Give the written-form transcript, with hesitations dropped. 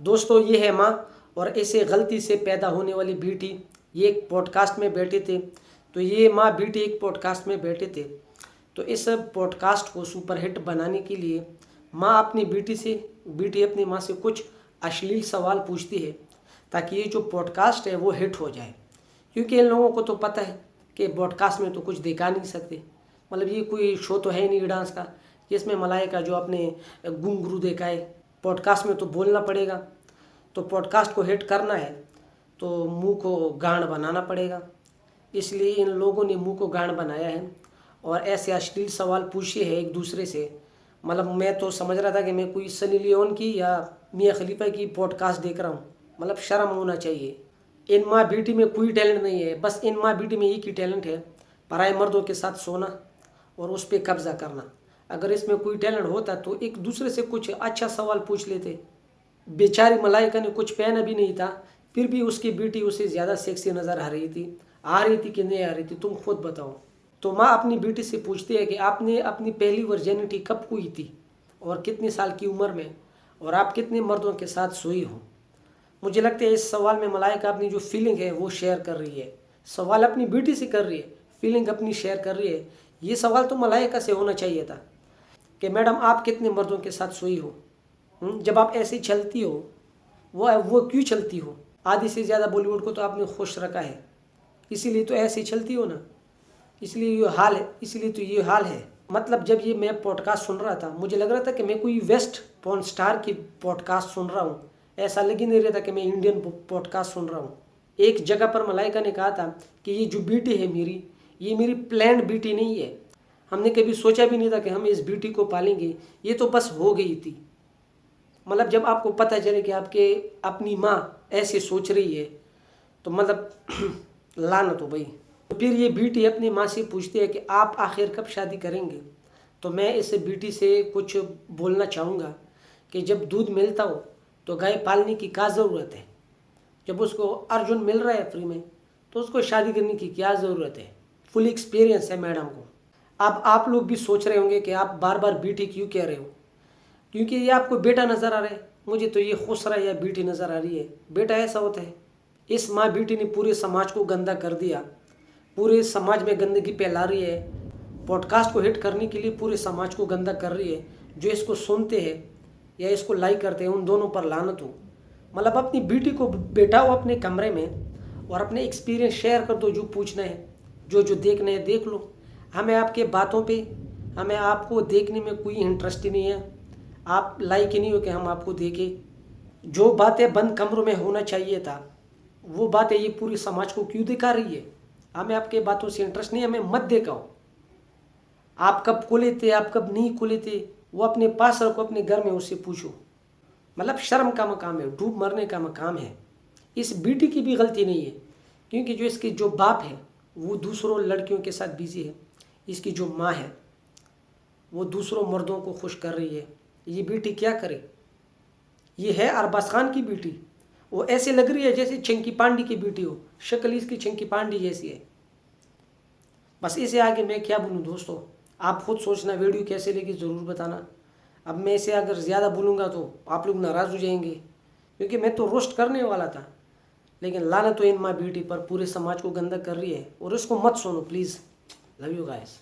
दोस्तों ये है माँ और ऐसे गलती से पैदा होने वाली बेटी। ये एक पॉडकास्ट में बैठे थे, तो ये माँ बेटी एक पॉडकास्ट में बैठे थे। तो इस पॉडकास्ट को सुपरहिट बनाने के लिए माँ अपनी बेटी अपनी माँ से कुछ अश्लील सवाल पूछती है ताकि ये जो पॉडकास्ट है वो हिट हो जाए। क्योंकि इन लोगों को तो पता है कि पॉडकास्ट में तो कुछ दिखा नहीं सकते, मतलब ये कोई शो तो है नहीं डांस का जिसमें मलाइका जो अपने घुंघरू दिखाए। पॉडकास्ट में तो बोलना पड़ेगा, तो पॉडकास्ट को हिट करना है तो मुंह को गांड बनाना पड़ेगा। इसलिए इन लोगों ने मुंह को गांड बनाया है और ऐसे अश्लील सवाल पूछे हैं एक दूसरे से। मतलब मैं तो समझ रहा था कि मैं कोई सनी लियोन की या मियाँ खलीफा की पॉडकास्ट देख रहा हूँ। मतलब शर्म होना चाहिए। इन माँ बेटी में कोई टैलेंट नहीं है, बस इन माँ बेटी में एक ही टैलेंट है, पराए मर्दों के साथ सोना और उस पर कब्जा करना। अगर इसमें कोई टैलेंट होता तो एक दूसरे से कुछ अच्छा सवाल पूछ लेते। बेचारी मलाइका ने कुछ पहना भी नहीं था, फिर भी उसकी बेटी उसे ज़्यादा सेक्सी नज़र आ रही थी कि नहीं आ रही थी, तुम खुद बताओ। तो माँ अपनी बेटी से पूछती है कि आपने अपनी पहली वर्जिनिटी कब हुई थी और कितने साल की उम्र में, और आप कितने मर्दों के साथ सोई हो। मुझे लगता है इस सवाल में मलाइका अपनी जो फीलिंग है वो शेयर कर रही है। सवाल अपनी बेटी से कर रही है, फीलिंग अपनी शेयर कर रही है। ये सवाल तो मलाइका से होना चाहिए था कि मैडम आप कितने मर्दों के साथ सोई हो। जब आप ऐसी चलती हो वो क्यों चलती हो। आधी से ज़्यादा बॉलीवुड को तो आपने खुश रखा है, इसीलिए तो ऐसे चलती हो ना, इसलिए ये हाल है, इसलिए तो ये हाल है। मतलब जब ये मैं पॉडकास्ट सुन रहा था मुझे लग रहा था कि मैं कोई वेस्ट पॉर्न स्टार की पॉडकास्ट सुन रहा हूँ। ऐसा लग ही नहीं रहा था कि मैं इंडियन पॉडकास्ट सुन रहा हूँ। एक जगह पर मलाइका ने कहा था कि ये जो बेटी है मेरी, ये मेरी प्लान्ड बेटी नहीं है। हमने कभी सोचा भी नहीं था कि हम इस बेटी को पालेंगे, ये तो बस हो गई थी। मतलब जब आपको पता चले कि आपके अपनी माँ ऐसे सोच रही है तो मतलब लानत हो भाई। तो फिर ये बेटी अपनी माँ से पूछती है कि आप आखिर कब शादी करेंगे। तो मैं इस बेटी से कुछ बोलना चाहूँगा कि जब दूध मिलता हो तो गाय पालने की क्या ज़रूरत है। जब उसको अर्जुन मिल रहा है फ्री में तो उसको शादी करने की क्या ज़रूरत है। फुल एक्सपीरियंस है मैडम को। अब आप लोग भी सोच रहे होंगे कि आप बार बार बेटी क्यों कह रहे हो, क्योंकि ये आपको बेटा नज़र आ रहा है। मुझे तो ये खुसरा या बेटी नज़र आ रही है। बेटा ऐसा होता है। इस माँ बेटी ने पूरे समाज को गंदा कर दिया, पूरे समाज में गंदगी फैला रही है। पॉडकास्ट को हिट करने के लिए पूरे समाज को गंदा कर रही है। जो इसको सुनते हैं या इसको लाइक करते हैं उन दोनों पर लानत हो। मतलब अपनी बेटी को बैठाओ अपने कमरे में और अपने एक्सपीरियंस शेयर कर दो। जो पूछना है, जो जो देखना है देख लो। हमें आपके बातों पे, हमें आपको देखने में कोई इंटरेस्ट ही नहीं है। आप लाइक ही नहीं हो कि हम आपको देखें। जो बातें बंद कमरों में होना चाहिए था वो बातें ये पूरी समाज को क्यों दिखा रही है। हमें आपके बातों से इंटरेस्ट नहीं, हमें मत दिखाओ। आप कब खुले थे, आप कब नहीं खुले थे, वो अपने पास रखो, अपने घर में उससे पूछो। मतलब शर्म का मकाम है, डूब मरने का मकाम है। इस बेटी की भी गलती नहीं है, क्योंकि जो इसके जो बाप है वो दूसरों लड़कियों के साथ बिजी है। इसकी जो माँ है वो दूसरों मर्दों को खुश कर रही है। ये बेटी क्या करे। ये है अरबाज खान की बेटी। वो ऐसे लग रही है जैसे चंकी पांडे की बेटी हो, शक्ल इसकी चंकी पांडे जैसी है। बस इसे आगे मैं क्या बोलूँ दोस्तों, आप खुद सोचना। वीडियो कैसे लगी ज़रूर बताना। अब मैं इसे अगर ज़्यादा बोलूँगा तो आप लोग नाराज़ हो जाएंगे, क्योंकि मैं तो रोस्ट करने वाला था। लेकिन लानत तो इन माँ बेटी पर पूरे समाज को गंदा कर रही है। और इसको मत सुनो प्लीज़। Love you guys.